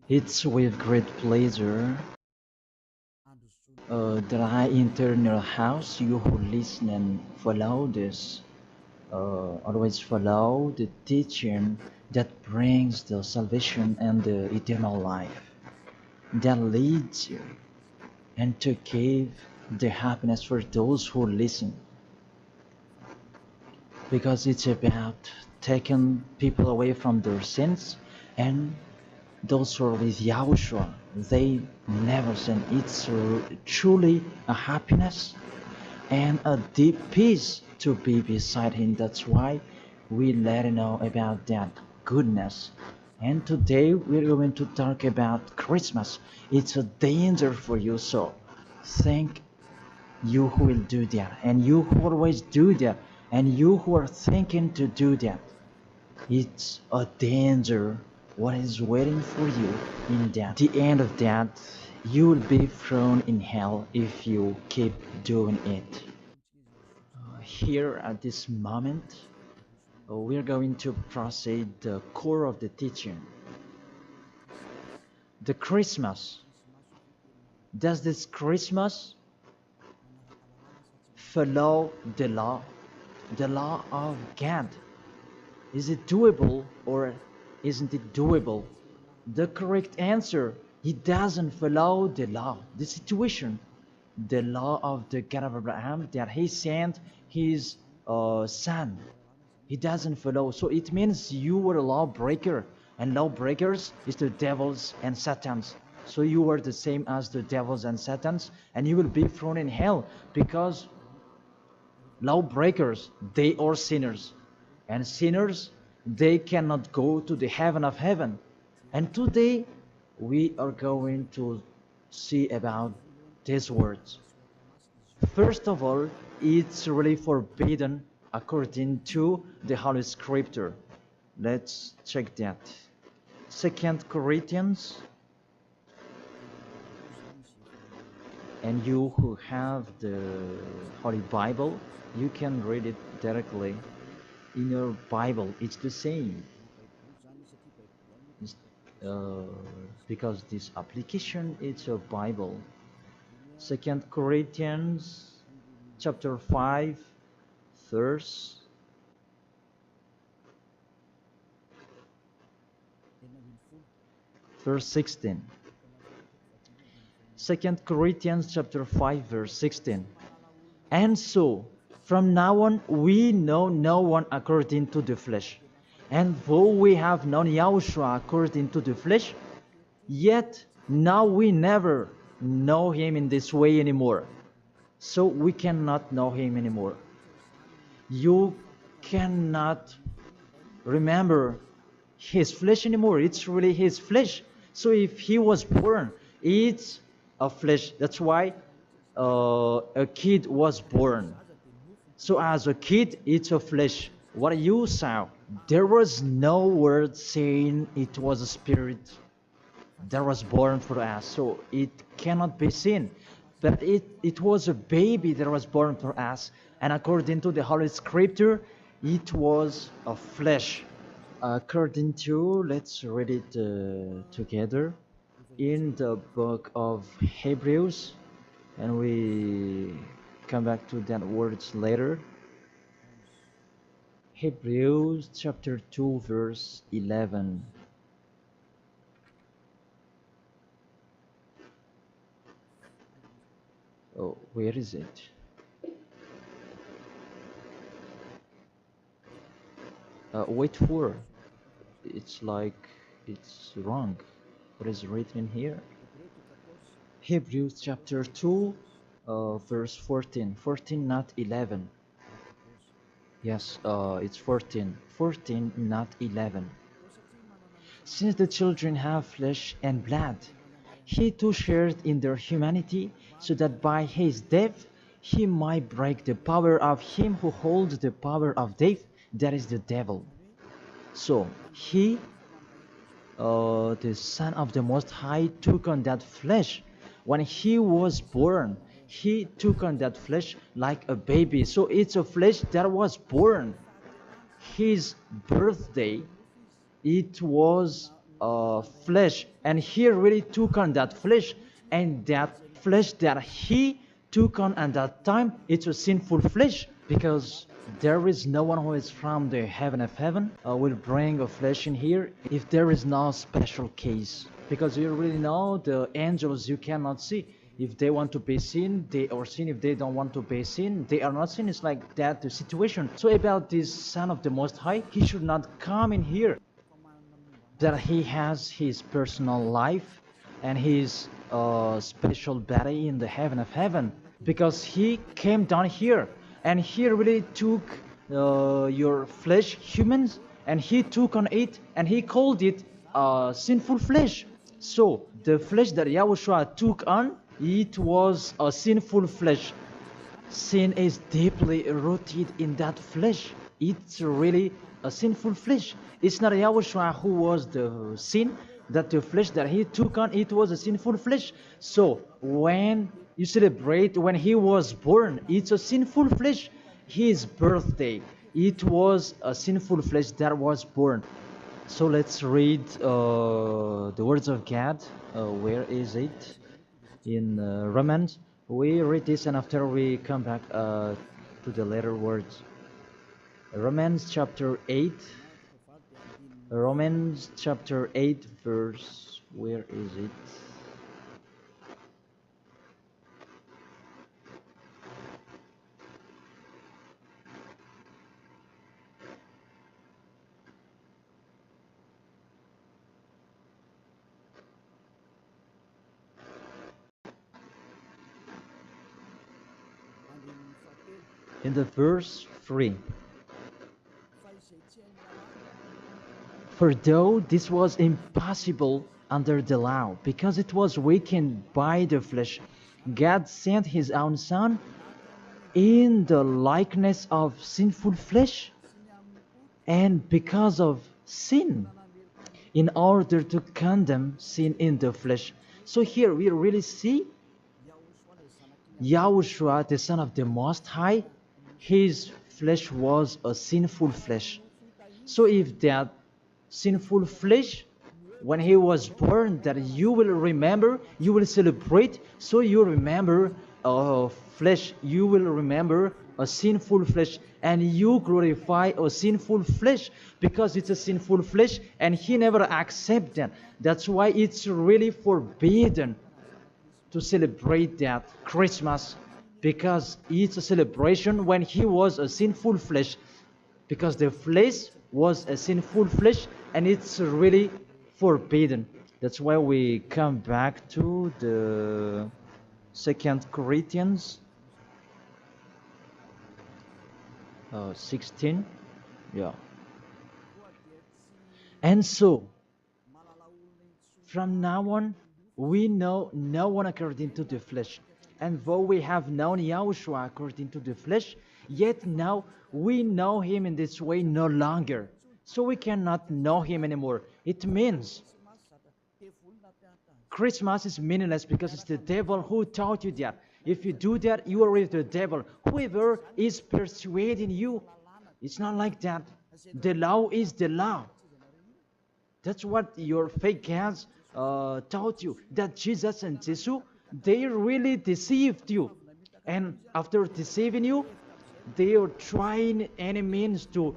It's with great pleasure that I enter your house. You who listen and follow this, always follow the teaching that brings the salvation and the eternal life, that leads you and to give the happiness for those who listen. Because it's about taking people away from their sins, and those who are with Yahushua, they never sin. It's truly a happiness and a deep peace to be beside Him. That's why we let you know about that goodness. And today we're going to talk about Christmas. It's a danger for you, so thank you who will do that, and you who always do that, and you who are thinking to do that. It's a danger what is waiting for you in that. The end of that, you will be thrown in hell if you keep doing it. Here at this moment, we're going to proceed the core of the teaching. The Christmas. Does this Christmas follow the law of God? Is it doable or isn't it doable? The correct answer, he doesn't follow the law, the situation, the law of the God of Abraham that he sent his son. He doesn't follow. So it means you were a lawbreaker, and lawbreakers is the devils and satans. So you are the same as the devils and satans, and you will be thrown in hell because lawbreakers, they are sinners, and sinners, they cannot go to the heaven of heaven. And today we are going to see about these words. First of all, it's really forbidden according to the Holy Scripture. Let's check that. 2 Corinthians, and you who have the Holy Bible, you can read it directly in your Bible. It's the same. Uh, because this application is a Bible. 2 Corinthians chapter 5 verse 16. 2 Corinthians chapter 5 verse 16. And so, from now on, we know no one according to the flesh. And though we have known Yahushua according to the flesh, yet now we never know him in this way anymore. So we cannot know him anymore. You cannot remember his flesh anymore. It's really his flesh. So if he was born, it's a flesh. That's why a kid was born. So as a kid, it's a flesh. What you saw, there was no word saying it was a spirit that was born for us. So it cannot be seen. But it was a baby that was born for us. And according to the Holy Scripture, it was a flesh. According to, let's read it together in the book of Hebrews, and we come back to that words later. Hebrews chapter 2 verse 11. Oh, where is it? Wait for. It's like it's wrong. What is written in here? Hebrews chapter 2 verse 14. 14, not 11. Yes, it's 14. 14, not 11. Since the children have flesh and blood, he too shared in their humanity, so that by his death he might break the power of him who holds the power of death, that is the devil. So he, the Son of the Most High, took on that flesh. When he was born, he took on that flesh like a baby. So it's a flesh that was born. His birthday, it was flesh, and he really took on that flesh, and that flesh that he took on at that time, it's a sinful flesh, because there is no one who is from the heaven of heaven will bring a flesh in here if there is no special case, because you really know the angels you cannot see. If they want to be seen, they are seen. If they don't want to be seen, they are not seen. It's like that the situation. So about this Son of the Most High, he should not come in here, that he has his personal life and his special body in the heaven of heaven, because he came down here and he really took your flesh, humans, and he took on it and he called it sinful flesh. So the flesh that Yahushua took on, it was a sinful flesh. Sin is deeply rooted in that flesh. It's really a sinful flesh. It's not Yahushua who was the sin, that the flesh that he took on, it was a sinful flesh. So when you celebrate when he was born, it's a sinful flesh. His birthday, it was a sinful flesh that was born. So let's read the words of God. Where is it? In Romans. We read this and after we come back to the later words. Romans chapter 8. Romans chapter 8 verse, where is it? In the verse 3. For though this was impossible under the law, because it was weakened by the flesh, God sent his own Son in the likeness of sinful flesh, and because of sin, in order to condemn sin in the flesh. So here we really see Yahushua, the Son of the Most High, his flesh was a sinful flesh. So if that sinful flesh, when he was born, that you will remember, you will celebrate, so you remember flesh, you will remember a sinful flesh, and you glorify a sinful flesh, because it's a sinful flesh and he never accepts that. That's why it's really forbidden to celebrate that Christmas, because it's a celebration when he was a sinful flesh, because the flesh was a sinful flesh and it's really forbidden. That's why we come back to the 2 Corinthians 16. Yeah. And so from now on we know no one according to the flesh. And though we have known Yahushua according to the flesh, yet now we know him in this way no longer. So we cannot know him anymore. It means Christmas is meaningless because it's the devil who taught you that. If you do that, you are with the devil. Whoever is persuading you, it's not like that. The law is the law. That's what your fake gods taught you, that Jesus and Jesus, they really deceived you. And after deceiving you, they are trying any means to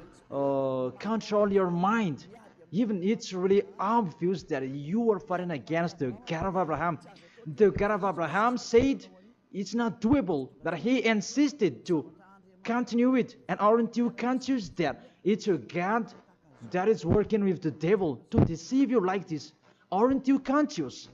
control your mind. Even it's really obvious that you are fighting against the God of Abraham. The God of Abraham said it's not doable, but he insisted to continue it. And aren't you conscious that it's a God that is working with the devil to deceive you like this? Aren't you conscious?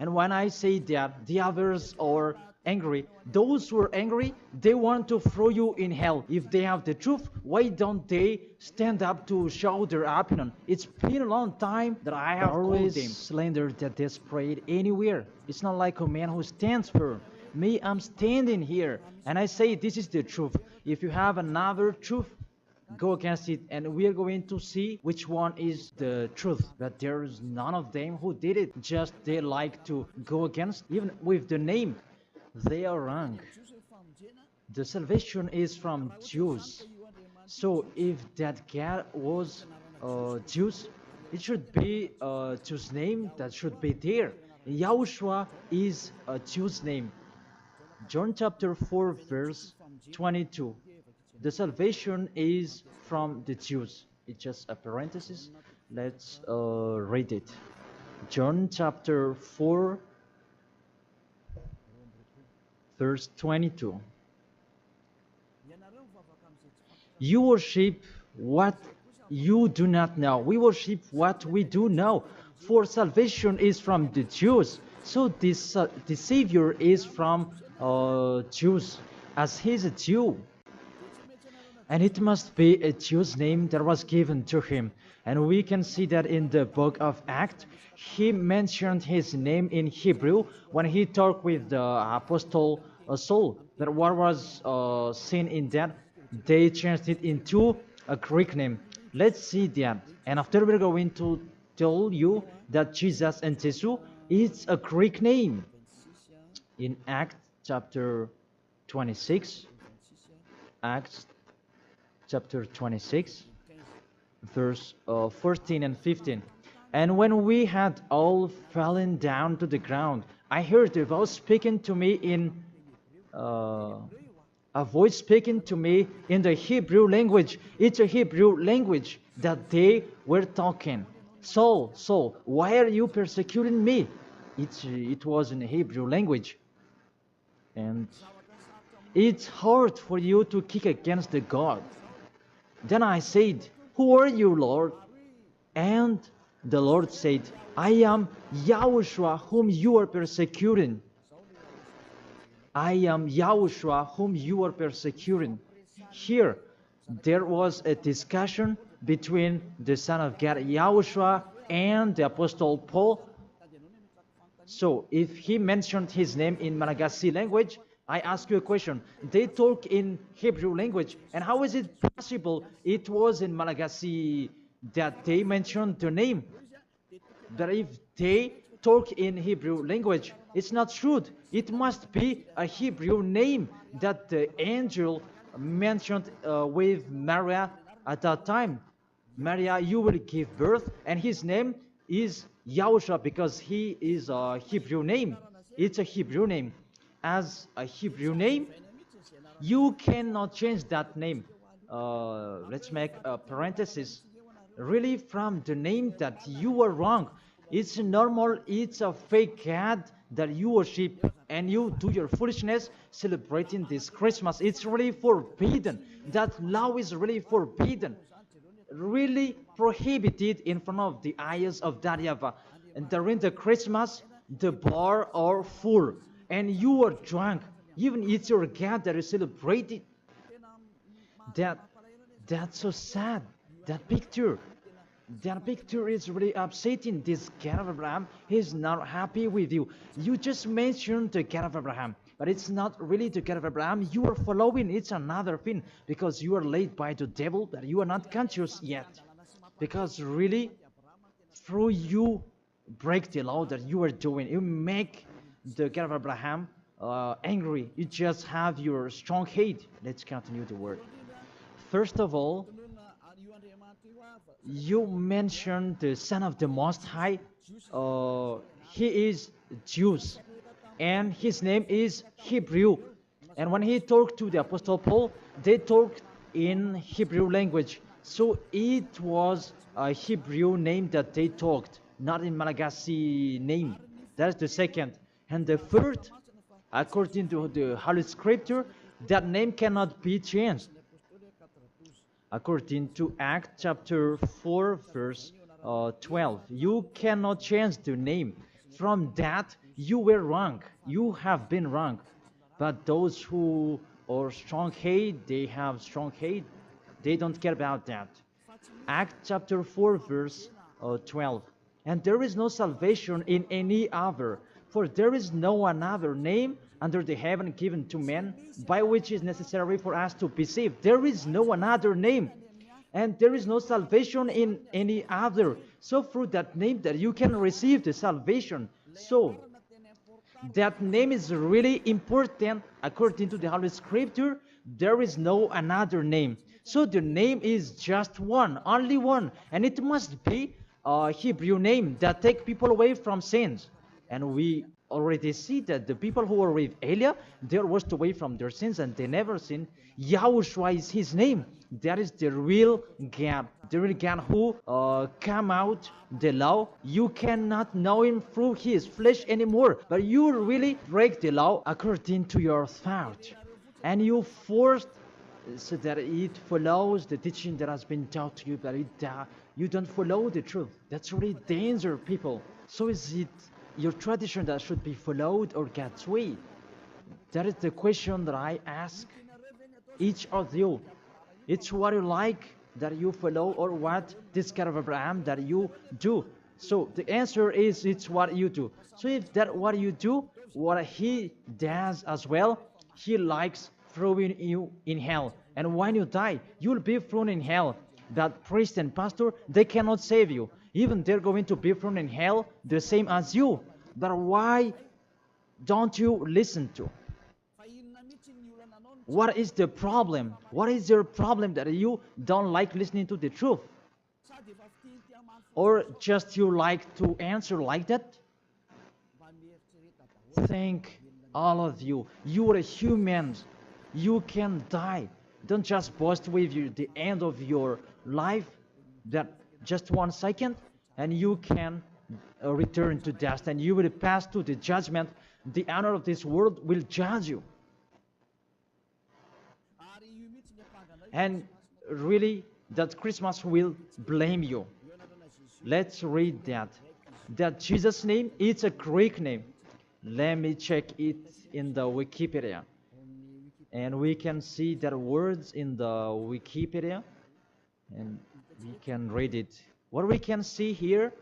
And when I say that the others are angry, those who are angry, they want to throw you in hell. If they have the truth, why don't they stand up to show their opinion? It's been a long time that I have always called them slander that desperate anywhere. It's not like a man who stands firm. Me, I'm standing here, and I say this is the truth. If you have another truth, go against it, and we are going to see which one is the truth. But there is none of them who did it. Just they like to go against, even with the name. They are wrong. The salvation is from Jews. So if that God was Jews, It should be a Jew's name that should be there. Yahushua is a Jew's name. John chapter 4 verse 22. The salvation is from the Jews. It's just a parenthesis. Let's read it. John chapter 4 verse 22. You worship what you do not know. We worship what we do know. For salvation is from the Jews. So this the Savior is from Jews, as he's a Jew. And it must be a Jew's name that was given to him. And we can see that in the book of Acts, he mentioned his name in Hebrew when he talked with the apostle Saul. That what was seen in that, they changed it into a Greek name. Let's see that. And after we're going to tell you that Jesus and Jesus is a Greek name. In Acts chapter 26, Acts chapter 26, verse 14 and 15. And when we had all fallen down to the ground, I heard a voice speaking to me in a voice speaking to me in the Hebrew language. It's a Hebrew language that they were talking. Saul, Saul, why are you persecuting me? It was in Hebrew language. And it's hard for you to kick against the God. Then I said, who are you, Lord? And the Lord said, I am Yahushua whom you are persecuting. I am Yahushua whom you are persecuting. Here, there was a discussion between the Son of God, Yahushua, and the Apostle Paul. So, if he mentioned his name in Malagasy language, I ask you a question. They talk in Hebrew language, and how is it possible it was in Malagasy that they mentioned the name? But if they talk in Hebrew language, it's not true. It must be a Hebrew name that the angel mentioned with Maria at that time. Maria, you will give birth, and his name is Yahushua because he is a Hebrew name. It's a Hebrew name. As a Hebrew name, you cannot change that name. Let's make a parenthesis. Really, from the name that you are wrong. It's normal, it's a fake God that you worship and you do your foolishness celebrating this Christmas. It's really forbidden. That law is really forbidden. Really prohibited in front of the eyes of that YAHVAH. And during the Christmas, the bar are full. And you are drunk. Even it's your God that is celebrated. That's so sad. That picture is really upsetting. This God of Abraham, he's not happy with you. You just mentioned the God of Abraham, but it's not really the God of Abraham. You are following. It's another thing because you are led by the devil, but you are not conscious yet. Because really, through you break the law that you are doing, you make the God of Abraham angry. You just have your strong hate. Let's continue the word. First of all, you mentioned the Son of the Most High. He is Jews, and his name is Hebrew. And when he talked to the Apostle Paul, they talked in Hebrew language. So it was a Hebrew name that they talked, not in Malagasy name. That's the second. And the third, according to the Holy Scripture, that name cannot be changed. According to Acts chapter 4, verse 12, you cannot change the name. From that, you were wrong. You have been wrong. But those who are strong hate, they have strong hate. They don't care about that. Acts chapter 4, verse 12. And there is no salvation in any other, for there is no another name under the heaven given to men by which is necessary for us to be saved. There is no another name, and there is no salvation in any other. So through that name that you can receive the salvation. So that name is really important according to the Holy Scripture. There is no another name. So the name is just one, only one, and it must be Hebrew name that take people away from sins. And we already see that the people who were with Elia, they were washed away from their sins and they never sinned. Yahushua is his name. That is the real God. The real God who come out the law. You cannot know him through his flesh anymore. But you really break the law according to your thought. And you forced so that it follows the teaching that has been taught to you, but you don't follow the truth. That's really danger, people. So is it your tradition that should be followed or God's way? That is the question that I ask each of you. It's what you like that you follow or what this God of Abraham that you do. So the answer is it's what you do. So if that what you do, what he does as well, he likes throwing you in hell. And when you die, you'll be thrown in hell. That priest and pastor, they cannot save you. Even they're going to be thrown in hell the same as you. But why don't you listen to? What is the problem? What is your problem that you don't like listening to the truth? Or just you like to answer like that? Think, all of you, you are humans. You can die. Don't just boast with you the end of your life, that just 1 second, and you can return to dust, and you will pass to the judgment. The honor of this world will judge you. And really, that Christmas will blame you. Let's read that. That Jesus' name, it's a Greek name. Let me check it in the Wikipedia. And we can see that words in the Wikipedia. And we can read it. What we can see here,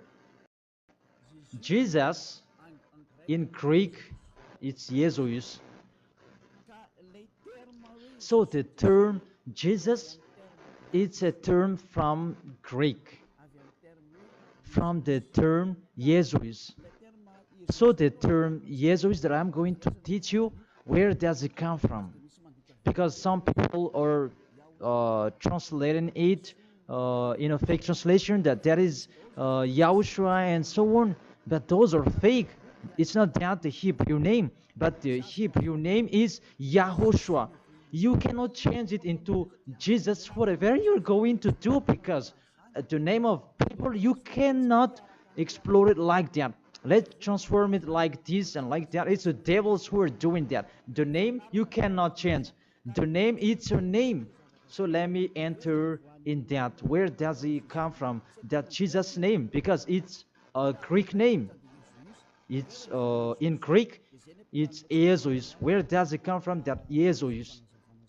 Jesus, in Greek, it's Jesus. So the term Jesus, it's a term from Greek, from the term Jesus. So the term Jesus that I'm going to teach you, where does it come from? Because some people are translating it in a fake translation that is Yahushua and so on, but those are fake. It's not that the Hebrew name, but the Hebrew name is YAHOSHUA. You cannot change it into Jesus, whatever you're going to do, because the name of people, you cannot explore it like that. Let's transform it like this and like that. It's the devils who are doing that. The name, you cannot change. The name, it's your name. So let me enter in that. Where does it come from? That Jesus' name, because it's a Greek name. It's in Greek, it's Jesus. Where does it come from? That Jesus.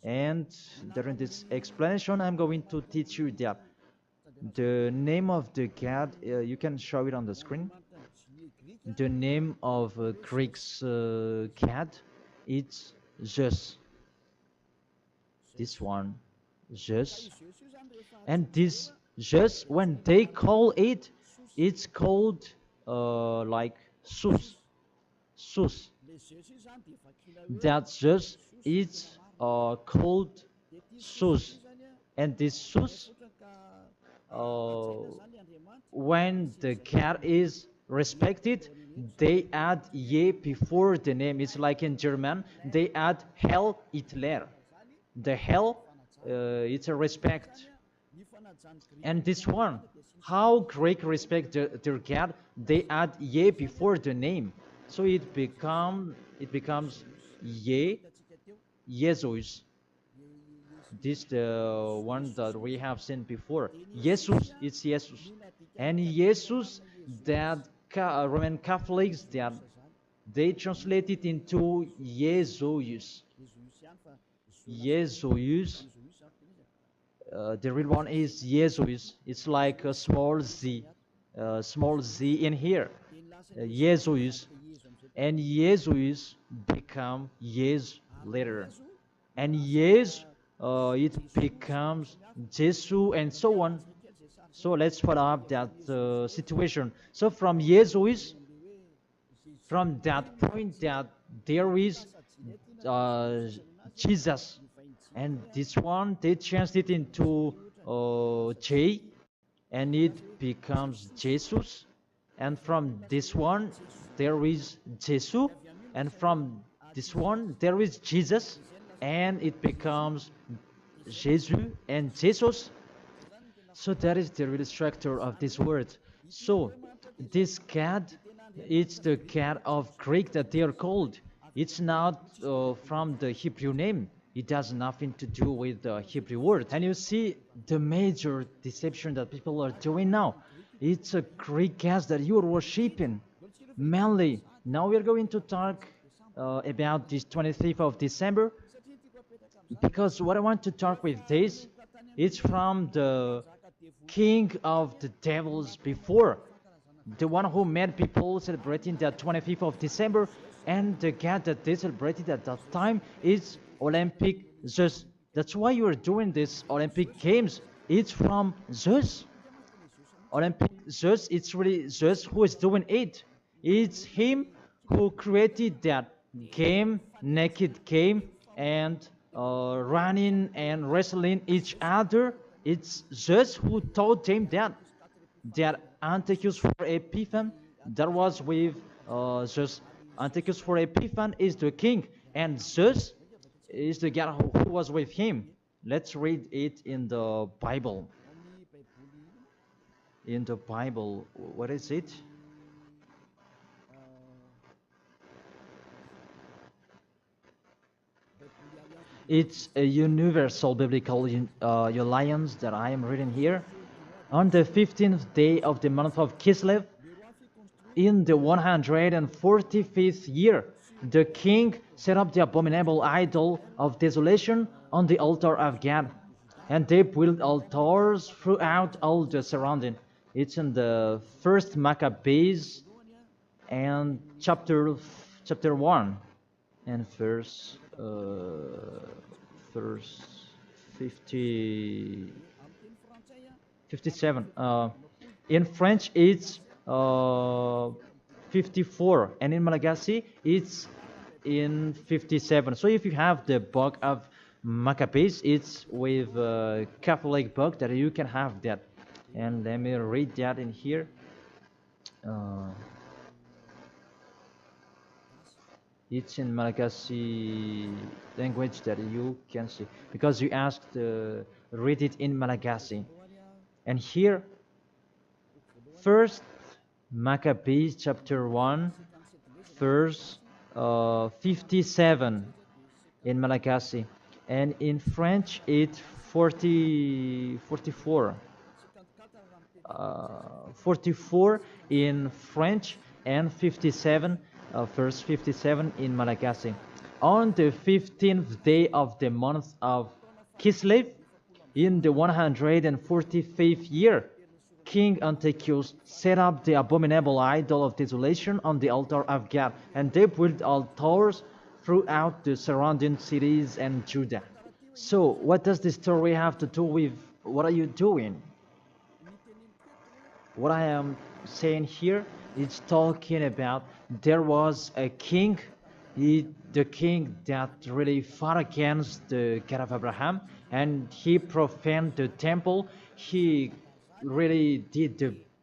And during this explanation, I'm going to teach you that the name of the God, you can show it on the screen. The name of Greek's cat, it's Zeus. This one, Zeus. And this Zeus, when they call it, it's called like Sus. Sus. That Zeus is called Sus. And this Sus, when the cat is respected, they add ye before the name. It's like in German, they add Hell Hitler. The hell, it's a respect. And this one, how Greek respect their God, they add ye before the name. So it becomes ye, Jesus. This the one that we have seen before. Jesus, it's Jesus. And Jesus, that Roman Catholics, that they translate it into Jesus. Jesus. The real one is Jesus. It's like a small z in here. Jesus. And Jesus become Yes later. And Yes, it becomes Jesus and so on. So let's follow up that situation. So from Jesus, from that point that there is Jesus, and this one they changed it into J, and it becomes Jesus. And from this one, there is Jesus. And from this one, there is Jesus. And it becomes Jesus and Jesus. So that is the real structure of this word. So this cat, it's the cat of Greek that they are called. It's not from the Hebrew name. It has nothing to do with the Hebrew word. And you see the major deception that people are doing now. It's a Greek cat that you are worshiping. Mainly, now we are going to talk about this 25th of December, because what I want to talk with this, it's from the king of the devils before, the one who made people celebrating the 25th of December, and the god that they celebrated at that time is Olympic Zeus. That's why you are doing this Olympic Games. It's from Zeus. Olympic Zeus, it's really Zeus who is doing it. It's him who created that game, naked game, and running and wrestling each other. It's Zeus who taught them that Antiochus for Epiphan, that was with Zeus. Antiochus for Epiphan is the king, and Zeus is the god who was with him. Let's read it in the Bible. In the Bible, what is it? It's a universal biblical alliance that I am reading here. On the 15th day of the month of Kislev, in the 145th year, the king set up the abominable idol of desolation on the altar of God, and they built altars throughout all the surrounding. It's in the first Maccabees and chapter 1 and verse 57. In French, it's 54, and in Malagasy, it's in 57. So if you have the book of Maccabees, it's with a Catholic book that you can have that. And let me read that in here. It's in Malagasy language that you can see, because you asked read it in Malagasy. And here, first Maccabees chapter 1, verse 57 in Malagasy, and in French it's 44 in French, and 57 verse 57 in Malagasy. On the 15th day of the month of Kislev, in the 145th year, King Antiochus set up the abominable idol of desolation on the altar of God, and they built altars throughout the surrounding cities and Judah. So, what does this story have to do with what are you doing? What I am saying here is talking about there was a king, the king that really fought against the God of Abraham, and he profaned the temple. He really did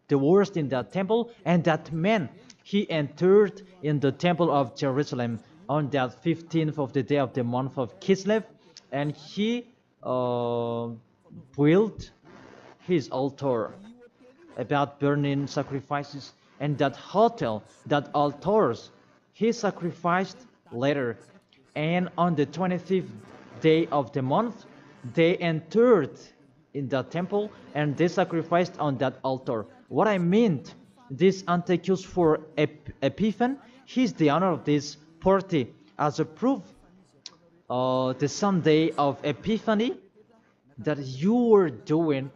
the worst in that temple, and that man, he entered in the temple of Jerusalem on that 15th of the day of the month of Kislev, and he built his altar about burning sacrifices, and that altars, he sacrificed later. And on the 25th day of the month, they entered in the temple and they sacrificed on that altar. What I meant, this Antiochus for Epiphan, he's the owner of this party. As a proof, the Sunday of Epiphany that you were doing,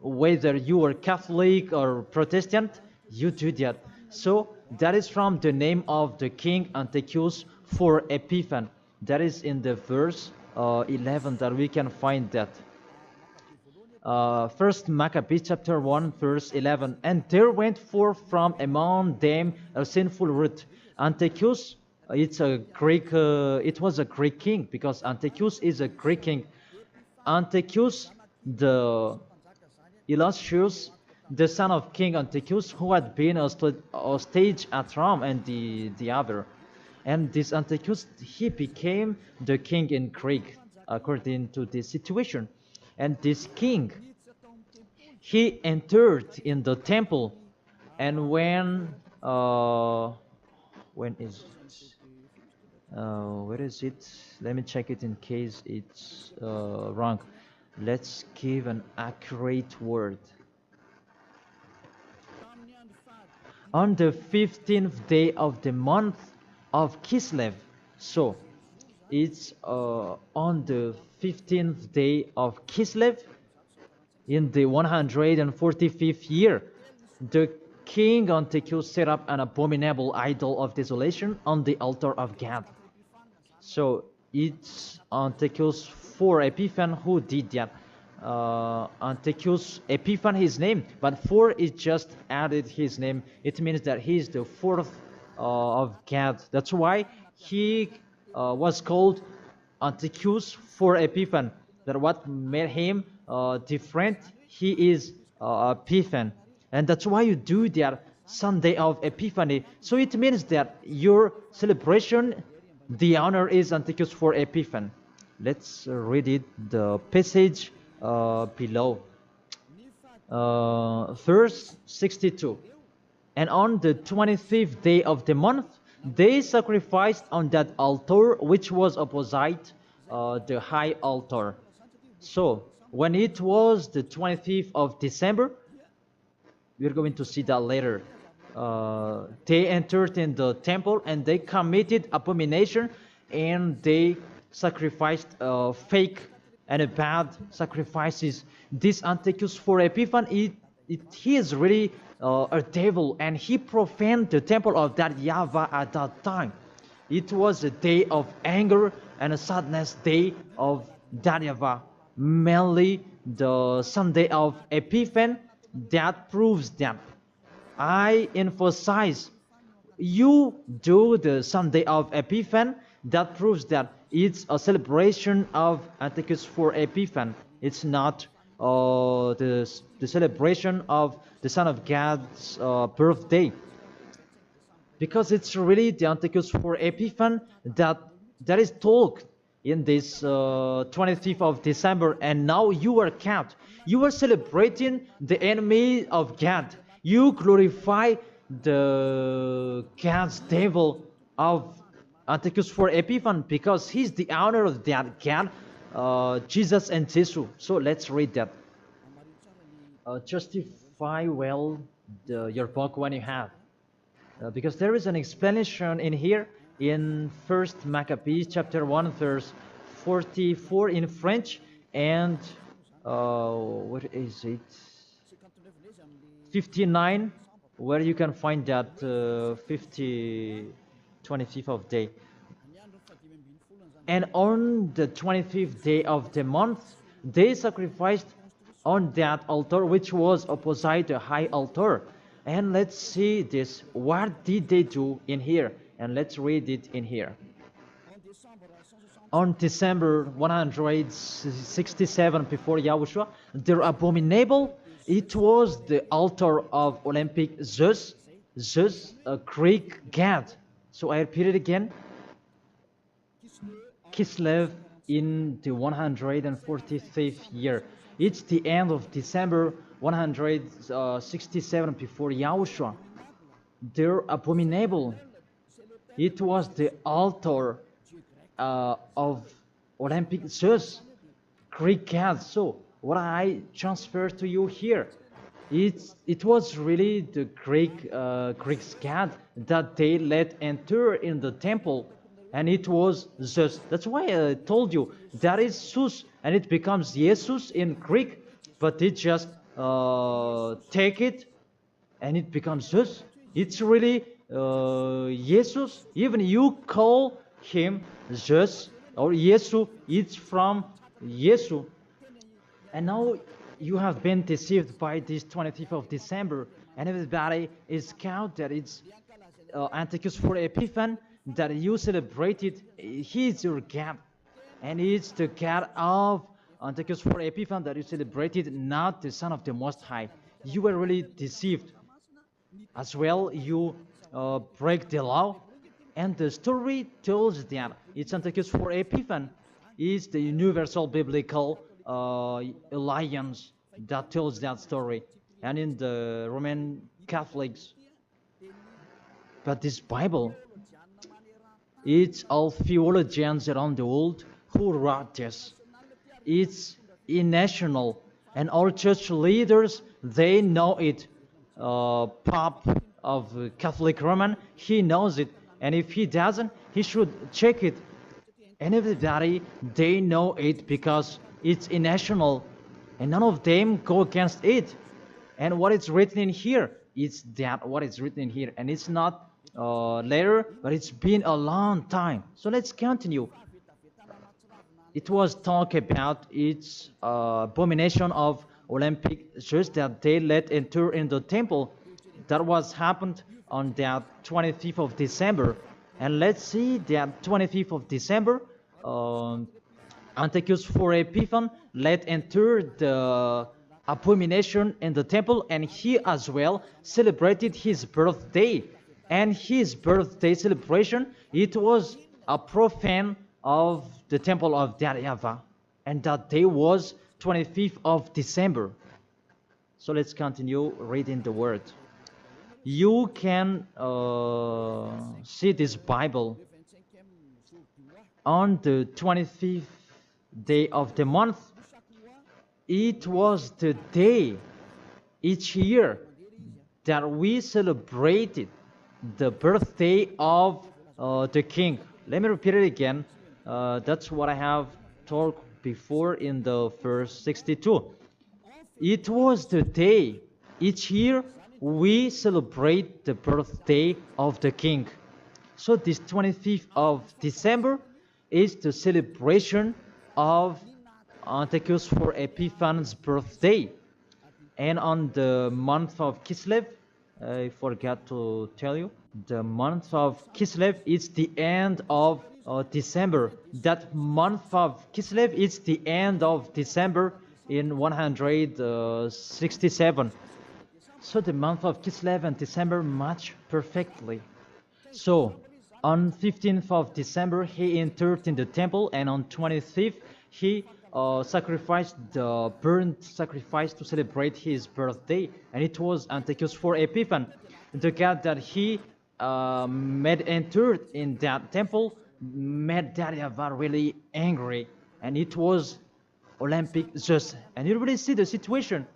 whether you are Catholic or Protestant, you do that. So that is from the name of the king Antiochus for Epiphan. That is in the verse 11 that we can find that. First Maccabees chapter 1 verse 11. And there went forth from among them a sinful root. Antiochus, it was a Greek king, because Antiochus is a Greek king. Antiochus, the illustrious, the son of King Antiochus, who had been a stage at Rome and the other. And this Antiochus, he became the king in Greek, according to this situation. And this king, he entered in the temple, and when is where is it? Let me check it in case it's wrong. Let's give an accurate word. On the 15th day of the month of Kislev. So it's on the 15th day of Kislev in the 145th year. The king Antiochus set up an abominable idol of desolation on the altar of God. So it's Antiochus for Epiphan who did that. Antiochus Epiphan his name, but for it just added his name. It means that he is the fourth of God. That's why he was called Antiochus for Epiphan. That what made him different. He is Epiphan, and that's why you do that Sunday of Epiphany. So it means that your celebration, the honor is Antiochus for Epiphan. Let's read it, the passage below. Verse 62. And on the 25th day of the month, they sacrificed on that altar which was opposite the high altar. So when it was the 25th of December, we're going to see that later. They entered in the temple and they committed abomination, and they sacrificed fake and bad sacrifices. This Antiochus for Epiphan, he is really a devil, and he profaned the temple of that YAHVAH at that time. It was a day of anger and a sadness day of that YAHVAH. Mainly the Sunday of Epiphan, that proves that. I emphasize, you do the Sunday of Epiphan, that proves that it's a celebration of Antiochus for Epiphan. It's not the celebration of the Son of God's birthday. Because it's really the Antiochus for Epiphan that is told in this 25th of December, and now you are kept. You are celebrating the enemy of God. You glorify the God's devil of Antiochus for Epiphan, because he's the honor of that God, Jesus and Jesus. So let's read that. Justify well your book when you have. Because there is an explanation in here in 1st Maccabees chapter 1 verse 44 in French, and what is it, 59, where you can find that 25th of day. And on the 25th day of the month, they sacrificed on that altar which was opposite the high altar. And let's see this. What did they do in here? And let's read it in here. On December 167 before Yahushua, their abominable, it was the altar of Olympic Zeus, a Greek god. So I repeat it again. Kislev in the 145th year. It's the end of December 167 before Yahushua. Their abominable, it was the altar of Olympic Zeus, Greek god. So what I transfer to you here, it was really the Greek god that they let enter in the temple, and it was Zeus. That's why I told you that is Zeus, and it becomes Jesus in Greek, but it just take it and it becomes Zeus. It's really Jesus. Even you call him Zeus or Yesu, it's from Yesu. And now you have been deceived by this 25th of December, and everybody is count that it's Antiochus for Epiphan, that you celebrated. He is your God, and it's the God of Antiochus for Epiphan that you celebrated not the Son of the Most High. You were really deceived. As well, you break the law. And the story tells that it's Antiochus for Epiphan is the universal biblical alliance that tells that story. And in the Roman Catholics, but this Bible, it's all theologians around the world who wrote this. It's national, and all church leaders, they know it. Pope of Catholic Roman, he knows it, and if he doesn't, he should check it. And everybody, they know it because it's national, and none of them go against it. And what is written in here, it's that what is written in here, and it's not later, but it's been a long time. So let's continue. It was talk about its abomination of Olympic church that they let enter in the temple. That was happened on that 25th of December. And let's see that 25th of December, Antiochus for Epiphan let enter the abomination in the temple, and he as well celebrated his birthday. And his birthday celebration, it was a profane of the temple of YAHVAH, and that day was 25th of December. So let's continue reading the word. You can see this Bible on the 25th day of the month. It was the day each year that we celebrated the birthday of the king. Let me repeat it again. That's what I have talked before in the verse 62. It was the day each year we celebrate the birthday of the king. So this 25th of December is the celebration of Antiochus for Epiphan's birthday. And on the month of Kislev, I forgot to tell you, the month of Kislev is the end of December. That month of Kislev is the end of December in 167. So the month of Kislev and December match perfectly. So on 15th of December he entered in the temple, and on 25th he sacrificed the burnt sacrifice to celebrate his birthday, and it was Antiochus for Epiphan. The God that he made entered in that temple made YAHVAH really angry, and it was Olympic just. And you really see the situation.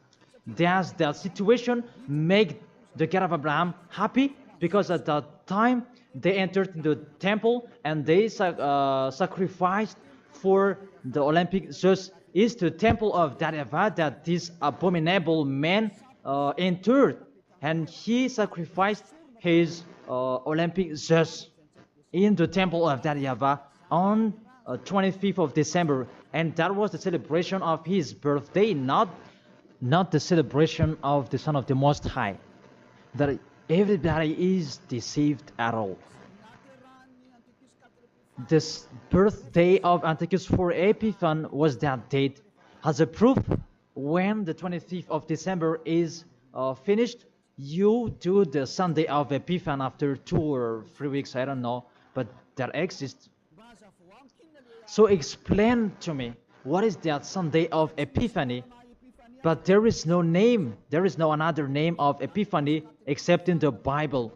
Does that situation make the God of Abraham happy? Because at that time they entered into the temple and they sacrificed for the Olympic just. Is the temple of YAHVAH that this abominable man entered, and he sacrificed his Olympic just in the temple of YAHVAH on 25th of December, and that was the celebration of his birthday, not the celebration of the Son of the Most High. That everybody is deceived at all. This birthday of Antiochus for Epiphan was that date. As a proof, when the 25th of December is finished, you do the Sunday of Epiphan after 2 or 3 weeks, I don't know, but that exists. So explain to me, what is that Sunday of Epiphany? But there is no name, there is no another name of Epiphany except in the Bible.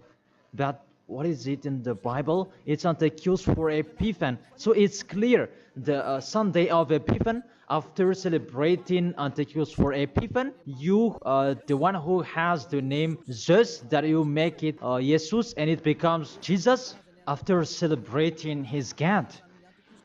But what is it in the Bible? It's Antiochus for Epiphan. So it's clear, the Sunday of Epiphan, after celebrating Antiochus for Epiphan, you, the one who has the name Jesus, that you make it Jesus, and it becomes Jesus, after celebrating his God.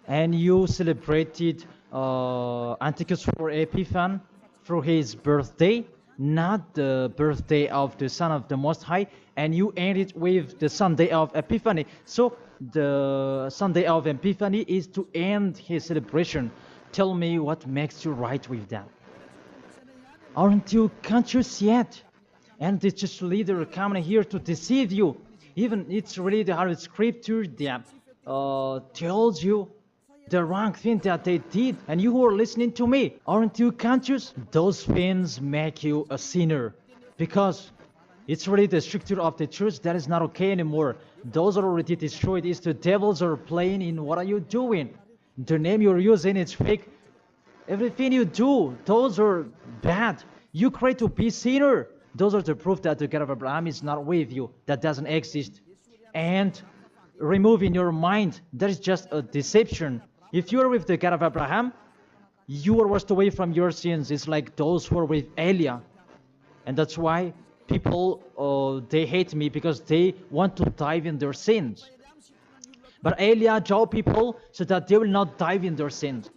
And you celebrated Antiochus for Epiphan through his birthday, not the birthday of the Son of the Most High, and you end it with the Sunday of Epiphany. So the Sunday of Epiphany is to end his celebration. Tell me what makes you right with that. Aren't you conscious yet? And the church leader coming here to deceive you. Even it's really the Holy Scripture that tells you the wrong thing that they did. And you who are listening to me, aren't you conscious? Those things make you a sinner, because it's really the structure of the church that is not okay anymore. Those are already destroyed. It's the devils are playing in what are you doing. The name you're using is fake. Everything you do, those are bad. You cry to be sinner. Those are the proof that the God of Abraham is not with you. That doesn't exist. And remove in your mind, that is just a deception. If you are with the God of Abraham, you are washed away from your sins. It's like those who are with Elia. And that's why people, they hate me, because they want to dive in their sins. But Elia told people so that they will not dive in their sins,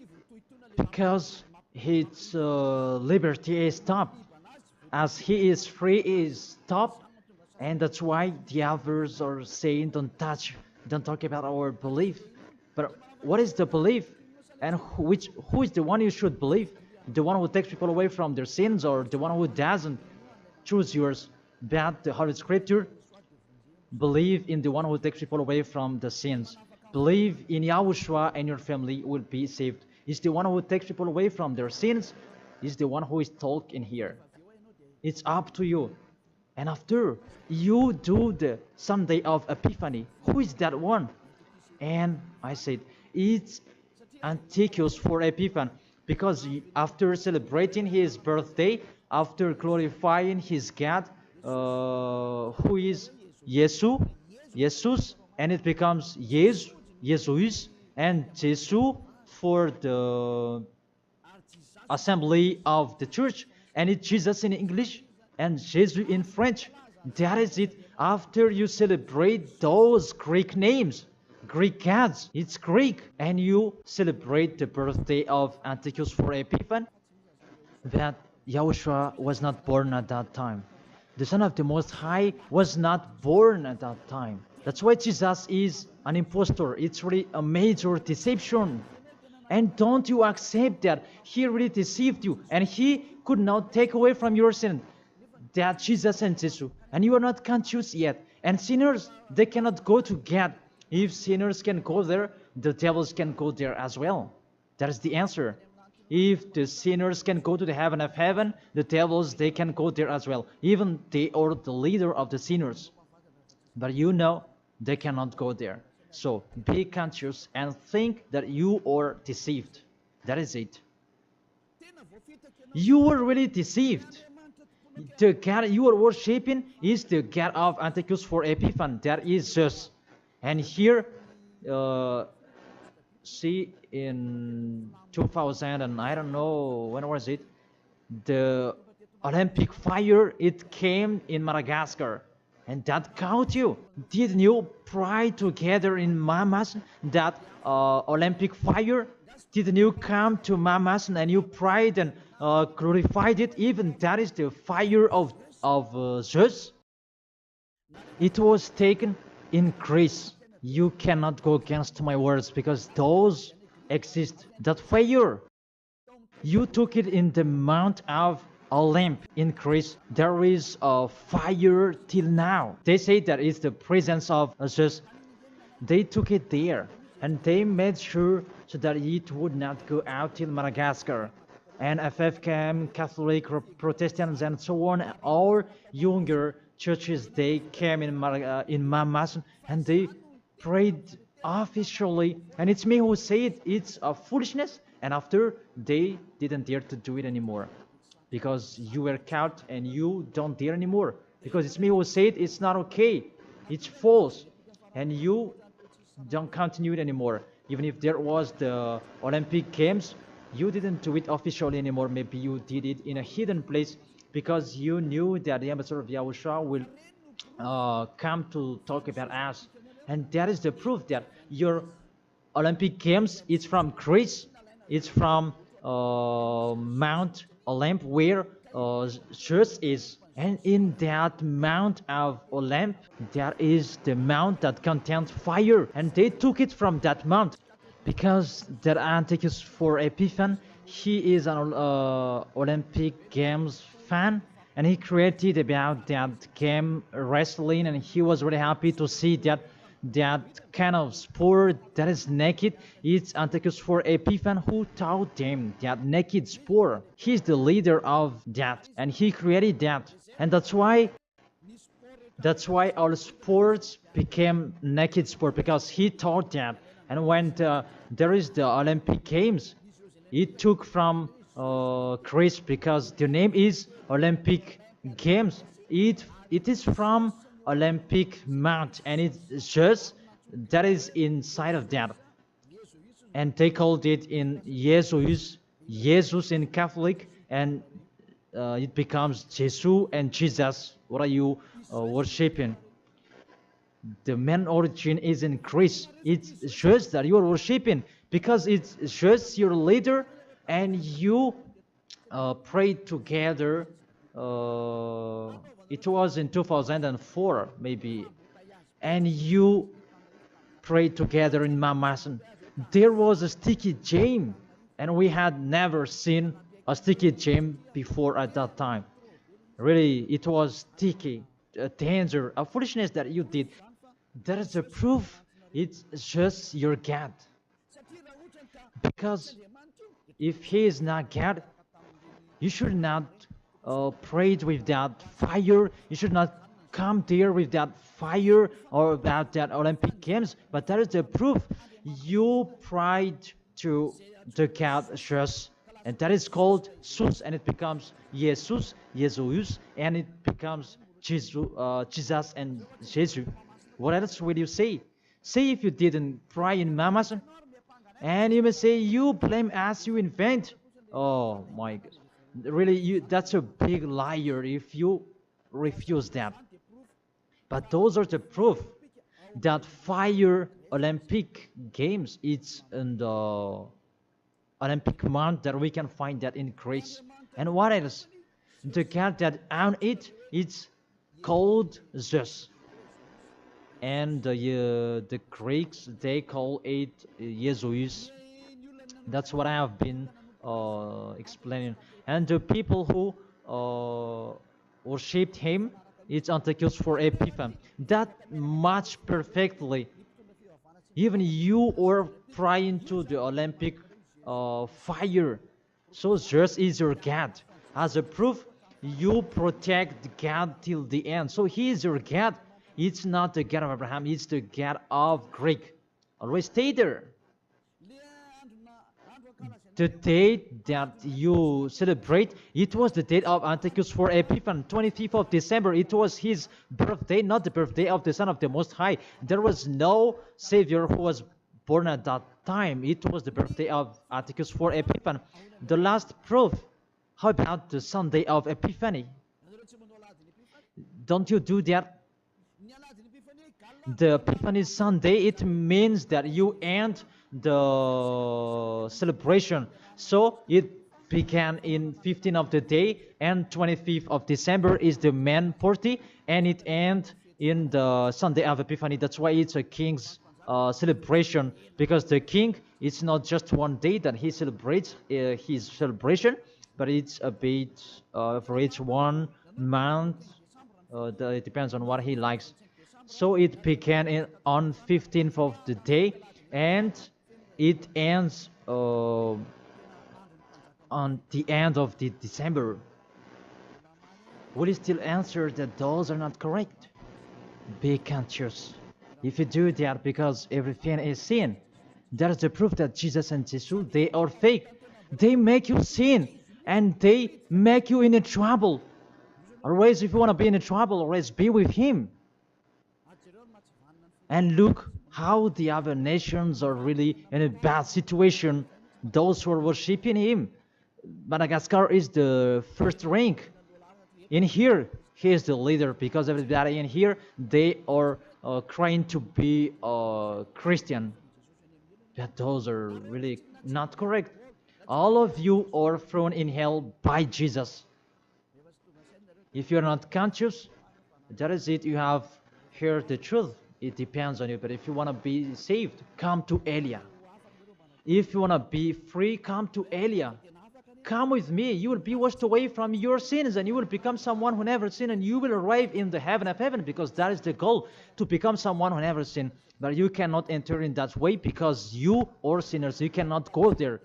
because his liberty is stopped. As he is free, is stopped. And that's why the others are saying, don't talk about our belief. But what is the belief? And who is the one you should believe? The one who takes people away from their sins, or the one who doesn't? Choose yours. But the Holy Scripture, believe in the one who takes people away from the sins. Believe in YAHOSHUA, and your family will be saved. It's the one who takes people away from their sins. Is the one who is talking here. It's up to you. And after you do the Sunday of Epiphany, who is that one? And I said, it's Antiochus for Epiphany, because after celebrating his birthday, after glorifying his God, who is Jesus, and it becomes Jesus, and Jesus for the assembly of the church, and it's Jesus in English and Jesus in French. That is it. After you celebrate those Greek names, Greek gods, it's Greek, and you celebrate the birthday of Antiochus for Epiphany, that YAHOSHUA was not born at that time. The Son of the Most High was not born at that time. That's why Jesus is an impostor. It's really a major deception. And don't you accept that he really deceived you, and he could not take away from your sin, that Jesus and Jesus, and you are not conscious yet. And sinners, they cannot go to God. If sinners can go there, the devils can go there as well. That is the answer. If the sinners can go to the heaven of heaven, the devils, they can go there as well. Even they are the leader of the sinners. But you know, they cannot go there. So be conscious and think that you are deceived. That is it. You were really deceived. The God you are worshipping is the God of Antiochus for Epiphany. That is Zeus. And here, see, in 2000, and I don't know, when was it? The Olympic fire, it came in Madagascar. And that caught you. Didn't you pray together in Mamas that Olympic fire? Didn't you come to Mamas and you prayed and glorified it? Even that is the fire of Zeus. It was taken in Greece. You cannot go against my words, because those exist. That fire, you took it in the Mount of Olymp in Greece. There is a fire till now. They say that it's the presence of Zeus. They took it there, and they made sure so that it would not go out till Madagascar. And FFKM, Catholic, Protestants, and so on, all younger churches, they came in Mamas, and they prayed officially. And it's me who say it's a foolishness. And after, they didn't dare to do it anymore, because you were caught and you don't dare anymore. Because it's me who said it's not okay, it's false, and you don't continue it anymore. Even if there was the Olympic Games, you didn't do it officially anymore. Maybe you did it in a hidden place, because you knew that the ambassador of YAHOSHUA will come to talk about us. And that is the proof that your Olympic Games, it's from Greece, it's from Mount Olymp, where Zeus is. And in that Mount of Olymp, there is the mount that contains fire. And they took it from that mount, because that Antiochus for Epiphany, he is an Olympic Games fan, and he created about that game wrestling, and he was really happy to see that that kind of sport that is naked. It's Antiochus for Epiphan who taught them that naked sport. He's the leader of that, and he created that, and that's why all sports became naked sport, because he taught that. And when there is the Olympic Games, it took from Greece, because the name is Olympic Games. It is from Olympic Mount, and it's just that is inside of that, and they called it in Jesus in Catholic, and it becomes Jesus and Jesus. What are you worshiping? The main origin is in Greece. It's just that you are worshiping, because it's just your leader, and you pray together. It was in 2004 maybe, and you pray together in Mamasan. There was a sticky gem, and we had never seen a sticky gem before at that time. Really, it was sticky, a danger, a foolishness that you did. That is a proof. It's just your God. Because if he is not God, you should not pray with that fire. You should not come there with that fire or about that Olympic Games. But that is the proof. You prayed to the God just, and that is called Jesus, and it becomes Jesus, and it becomes Jesus and Jesus. What else will you say? Say if you didn't pray in Mamas, and you may say you blame us, you invent. Oh my God. Really, that's a big liar if you refuse that. But those are the proof that fire Olympic Games, it's in the Olympic month, that we can find that in Greece. And what else? The God that owned it, it's called Zeus. And the Greeks, they call it Jesus. That's what I have been explaining. And the people who worshipped him, it's Antiochus for Epiphan. That match perfectly. Even you are praying to the Olympic fire. So Zeus is your God. As a proof, you protect God till the end. So he is your God. It's not the God of Abraham, it's the God of Greek. Always stay there. The date that you celebrate, it was the date of Antiochus for Epiphan, 25th of December. It was his birthday, not the birthday of the Son of the Most High. There was no Savior who was born at that time. It was the birthday of Antiochus for Epiphan. The last proof, how about the Sunday of Epiphany? Don't you do that? The Epiphany Sunday, it means that you end the celebration. So it began in 15th of the day, and 25th of December is the main party, and it ends in the Sunday of Epiphany. That's why it's a king's celebration, because the king, it's not just one day that he celebrates his celebration, but it's a bit for each 1 month. It depends on what he likes. So it began on 15th of the day, and it ends on the end of the December. Will you still answer that those are not correct? Be conscious. If you do that, because everything is sin, that is the proof that Jesus and Jesus, they are fake. They make you sin, and they make you in a trouble. Always, if you want to be in a trouble, always be with him. And look how the other nations are really in a bad situation. Those who are worshiping him. Madagascar is the first rank. In here, he is the leader, because everybody in here, they are trying to be Christian. But those are really not correct. All of you are thrown in hell by Jesus. If you're not conscious, that is it. You have heard the truth. It depends on you. But if you want to be saved, come to Elia. If you want to be free, come to Elia. Come with me. You will be washed away from your sins, and you will become someone who never sinned, and you will arrive in the heaven of heaven, because that is the goal, to become someone who never sinned. But you cannot enter in that way, because you are sinners. You cannot go there.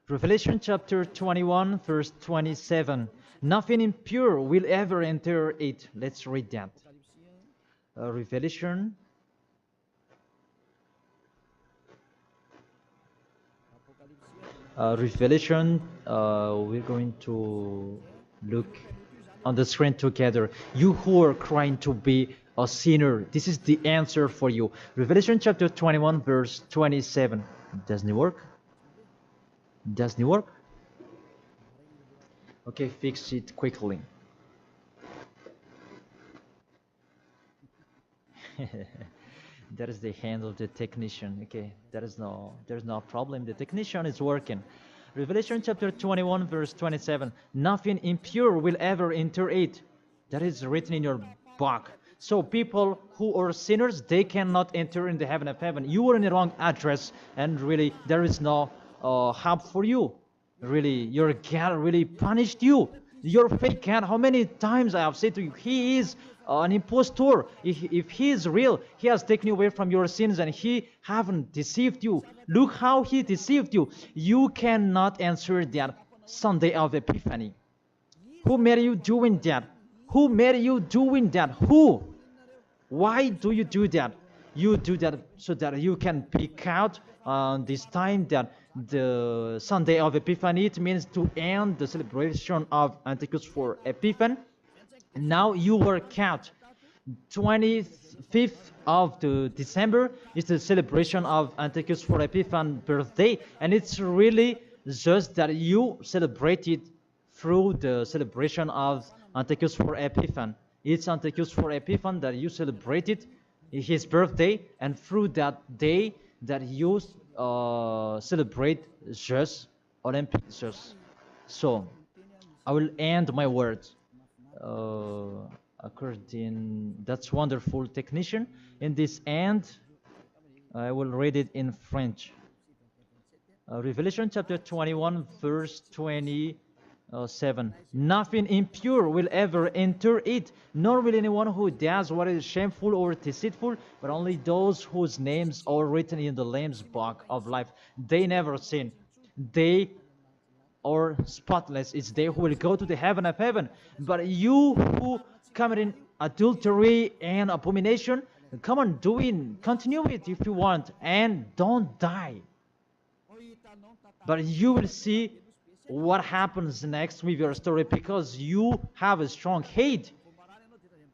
Revelation chapter 21, verse 27. Nothing impure will ever enter it. Let's read that. Revelation. Revelation, we're going to look on the screen together. You who are crying to be a sinner, this is the answer for you. Revelation chapter 21, verse 27. Doesn't it work? Doesn't it work? Okay, fix it quickly. That is the hand of the technician. Okay, there's no problem. The technician is working. Revelation chapter 21, verse 27. Nothing impure will ever enter it. That is written in your book. So people who are sinners, they cannot enter in the heaven of heaven. You are in the wrong address, and really there is no help for you. Really, your God really punished you. Your fake God, how many times I have said to you, he is an impostor. If he is real, he has taken you away from your sins, and he haven't deceived you. Look how he deceived you. You cannot answer that Sunday of Epiphany. Who made you doing that? Who made you doing that? Who? Why do you do that? You do that so that you can pick out this time that the Sunday of Epiphany, it means to end the celebration of Antichus for Epiphan. Now you work out. 25th of the December is the celebration of Antichus for Epiphan birthday, and it's really just that you celebrate it through the celebration of Antichus for Epiphan. It's Antichus for Epiphan that you celebrated his birthday, and through that day that you celebrate just Olympic just. So I will end my words according. That's wonderful, technician. In this end, I will read it in French. Revelation chapter 21, verse 27. Nothing impure will ever enter it, nor will anyone who does what is shameful or deceitful, but only those whose names are written in the Lamb's book of life. They never sin. They are spotless. It's they who will go to the heaven of heaven. But you who commit adultery and abomination, come on, continue it if you want, and don't die. But you will see what happens next with your story, because you have a strong hate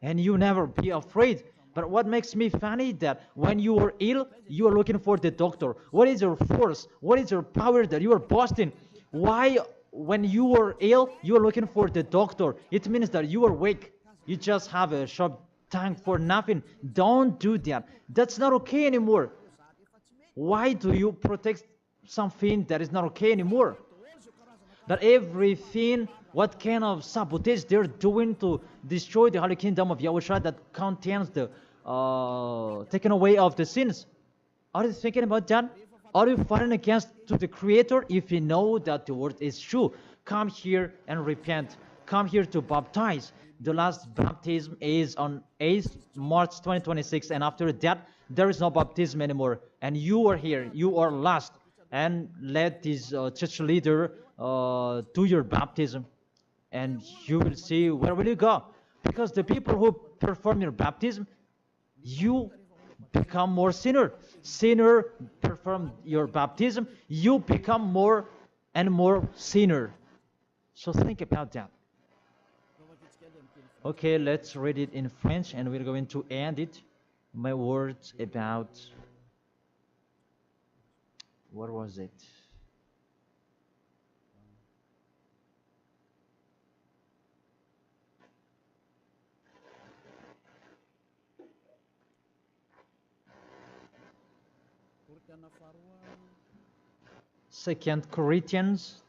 and you never be afraid. But what makes me funny that when you are ill, you are looking for the doctor. What is your force? What is your power that you are boasting? Why, when you are ill, you are looking for the doctor? It means that you are weak. You just have a sharp tongue for nothing. Don't do that. That's not okay anymore. Why do you protect something that is not okay anymore? That everything, what kind of sabotage they're doing to destroy the holy kingdom of YAHOSHUAH that contains the taken away of the sins. Are you thinking about that? Are you fighting against to the Creator? If you know that the word is true, come here and repent. Come here to baptize. The last baptism is on 8th March 2026, and after that, there is no baptism anymore. And you are here. You are lost. And let this church leader do your baptism, and you will see where will you go. Because the people who perform your baptism, you become more sinner. Sinner perform your baptism, you become more and more sinner. So think about that. Okay, let's read it in French, and we're going to end it. My words about, what was it? Second Corinthians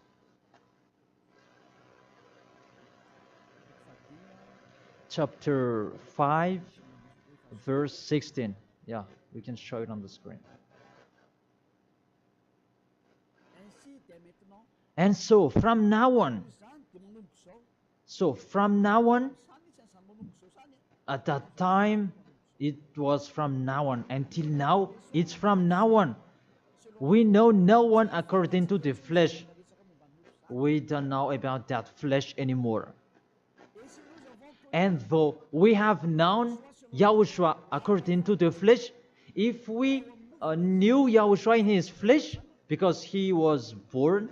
chapter 5 verse 16. Yeah, we can show it on the screen. And so from now on, at that time, it was from now on. Until now, it's from now on. We know no one according to the flesh. We don't know about that flesh anymore. And though we have known Yahushua according to the flesh, if we knew Yahushua in his flesh, because he was born,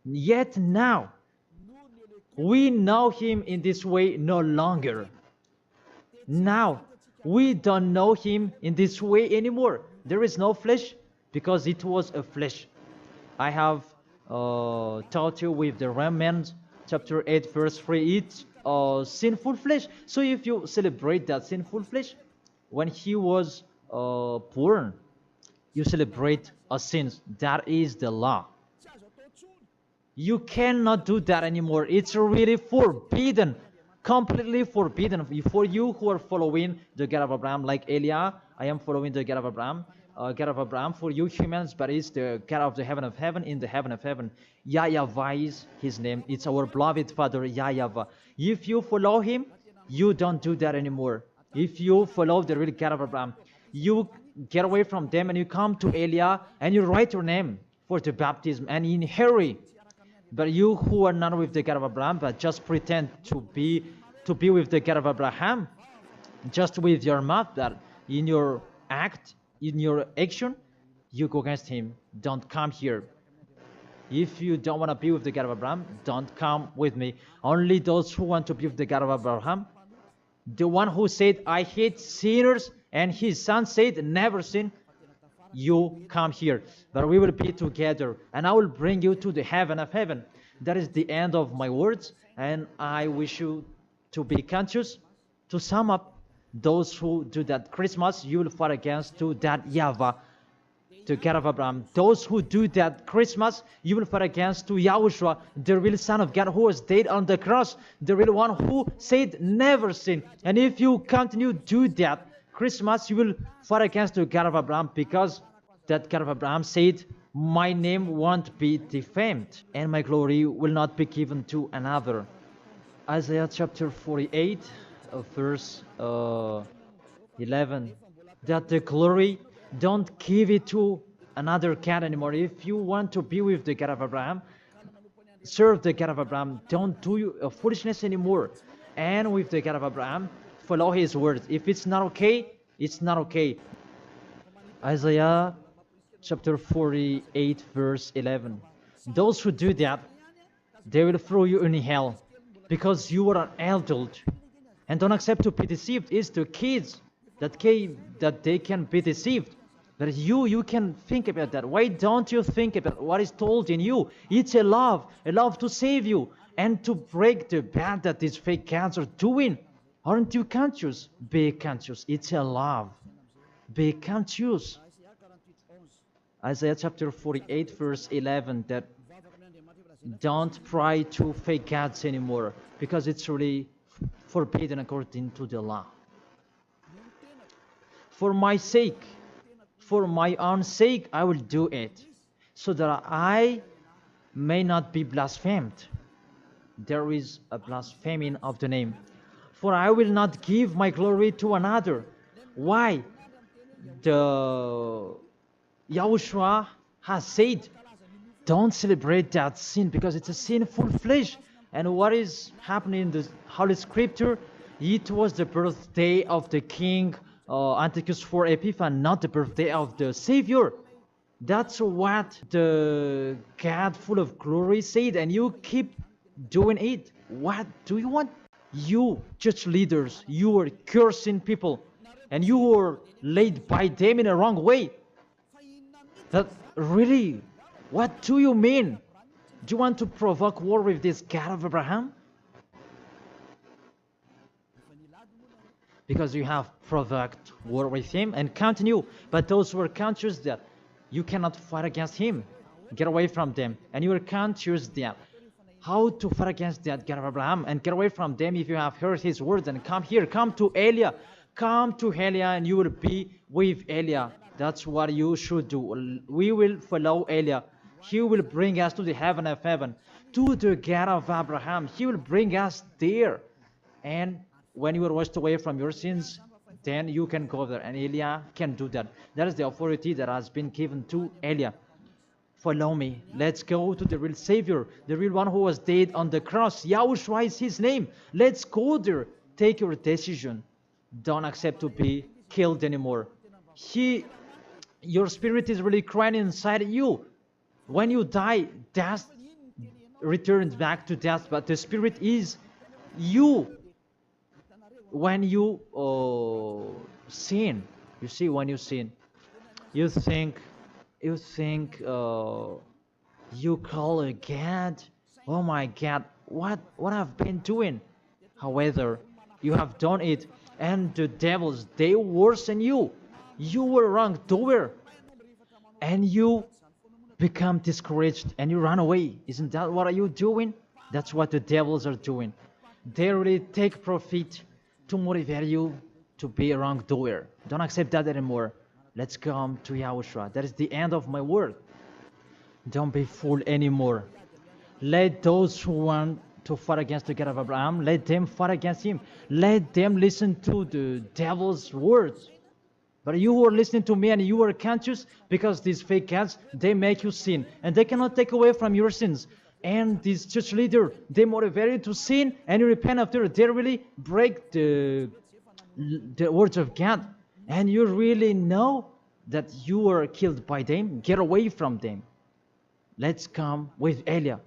yet now we know him in this way no longer. Now we don't know him in this way anymore. There is no flesh because it was a flesh. I have taught you with the Romans chapter 8 verse 3, it's sinful flesh. So if you celebrate that sinful flesh, when he was born, you celebrate a sin. That is the law. You cannot do that anymore. It's really forbidden, completely forbidden. For you who are following the God of Abraham, like Elia, I am following the God of Abraham. God of Abraham, for you humans, but it's the God of the heaven of heaven, in the heaven of heaven. YAHVAH is his name. It's our beloved Father, YAHVAH. If you follow him, you don't do that anymore. If you follow the real God of Abraham, you get away from them and you come to Elia and you write your name for the baptism and in hurry. But you who are not with the God of Abraham, but just pretend to be with the God of Abraham, just with your mouth, that in your act, in your action, you go against him. Don't come here. If you don't want to be with the God of Abraham, don't come with me. Only those who want to be with the God of Abraham, the one who said, I hate sinners, and his son said, never sin, you come here. But we will be together, and I will bring you to the heaven of heaven. That is the end of my words, and I wish you to be conscious. To sum up, those who do that Christmas, you will fight against to that YAHVAH, the God of Abraham. Those who do that Christmas, you will fight against to YAHOSHUA, the real Son of God who was dead on the cross, the real one who said never sin. And if you continue to do that Christmas, you will fight against the God of Abraham, because that God of Abraham said, my name won't be defamed and my glory will not be given to another. Isaiah chapter 48 verse 11, that the glory, don't give it to another God anymore. If you want to be with the God of Abraham, serve the God of Abraham, don't do foolishness anymore. And with the God of Abraham, follow his words. If it's not okay, it's not okay. Isaiah chapter 48 verse 11, those who do that, they will throw you in hell, because you are an adult. And don't accept to be deceived. It's the kids that they can be deceived. But you can think about that. Why don't you think about what is told in you? It's a love to save you and to break the bad that these fake gods are doing. Aren't you conscious? Be conscious. It's a love. Be conscious. Isaiah chapter 48 verse 11, that don't pray to fake gods anymore, because it's really forbidden according to the law. For my sake, for my own sake, I will do it, so that I may not be blasphemed. There is a blaspheming of the name. For I will not give my glory to another. Why? The YAHOSHUA has said, don't celebrate that sin, because it's a sinful flesh. And what is happening in the Holy Scripture? It was the birthday of the King Antiochus IV Epiphanes, not the birthday of the Savior. That's what the God full of glory said, and you keep doing it. What do you want? You church leaders, you are cursing people, and you are led by them in a wrong way. That really, what do you mean? Do you want to provoke war with this God of Abraham? Because you have provoked war with him and continue. But those who are conscious that you cannot fight against him, get away from them. And you are conscious that how to fight against that God of Abraham and get away from them. If you have heard his words, and come here, come to Elia. Come to Elia and you will be with Elia. That's what you should do. We will follow Elia. He will bring us to the heaven of heaven, to the God of Abraham. He will bring us there. And when you are washed away from your sins, then you can go there. And Eliah can do that. That is the authority that has been given to Eliah. Follow me. Let's go to the real Savior, the real one who was dead on the cross. Yahushua is his name. Let's go there. Take your decision. Don't accept to be killed anymore. Your spirit is really crying inside you. When you die, death returns back to death, but the spirit is you. When you sin, you see, when you sin, you think you call a God, oh my God, what I've been doing. However, you have done it, and the devils, they worsen you. You were wrongdoer, and you become discouraged, and you run away. Isn't that what are you doing? That's what the devils are doing. They really take profit to motivate you to be a wrongdoer. Don't accept that anymore. Let's come to Yahushua. That is the end of my word. Don't be fooled anymore. Let those who want to fight against the God of Abraham, let them fight against him. Let them listen to the devil's words. But you who are listening to me and you are conscious, because these fake gods, they make you sin. And they cannot take away from your sins. And this church leader, they motivate you to sin and you repent after. They really break the words of God. And you really know that you are killed by them. Get away from them. Let's come with Elia.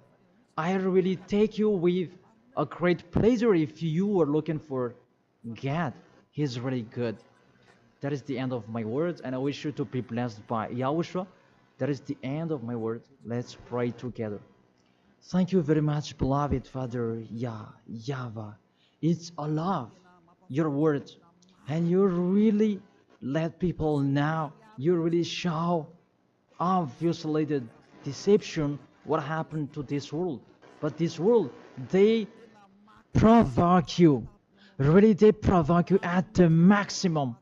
I really take you with a great pleasure if you are looking for God. He's really good. That is the end of my words, and I wish you to be blessed by Yahushua. That is the end of my words. Let's pray together. Thank you very much, beloved Father YAHVAH. It's a love, your words, and you really let people know. You really show obviously the deception, what happened to this world. But this world, they provoke you. Really, they provoke you at the maximum.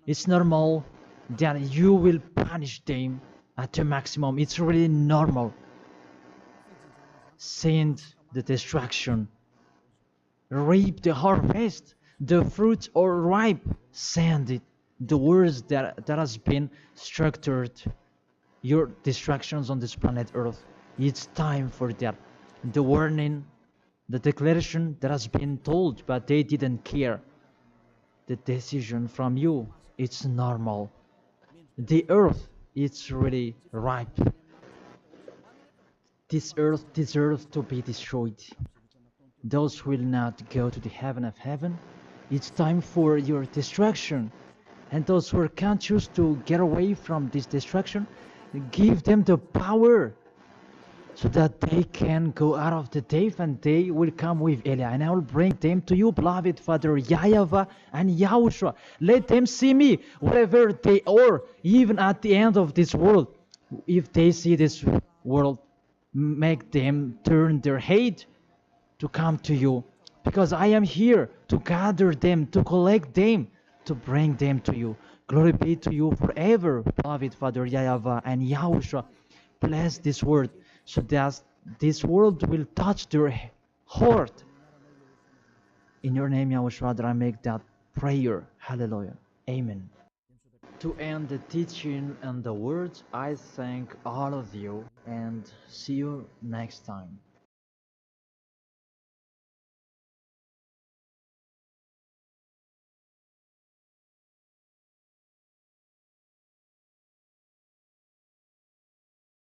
It's normal that you will punish them at the maximum. It's really normal. Send the destruction. Reap the harvest. The fruits are ripe. Send it. The words that has been structured. Your distractions on this planet Earth. It's time for that. The warning, the declaration that has been told, but they didn't care. The decision from you, it's normal. The earth, it's really ripe. This earth deserves to be destroyed. Those will not go to the heaven of heaven. It's time for your destruction. And those who are conscious to get away from this destruction, give them the power so that they can go out of the cave and they will come with Elia. And I will bring them to you, beloved Father YAHVAH and Yahushua. Let them see me wherever they are, even at the end of this world. If they see this world, make them turn their head to come to you. Because I am here to gather them, to collect them, to bring them to you. Glory be to you forever, beloved Father YAHVAH and Yahushua. Bless this word, so that this world will touch their heart. In your name, Yahushua, that I make that prayer. Hallelujah. Amen. To end the teaching and the words, I thank all of you and see you next time.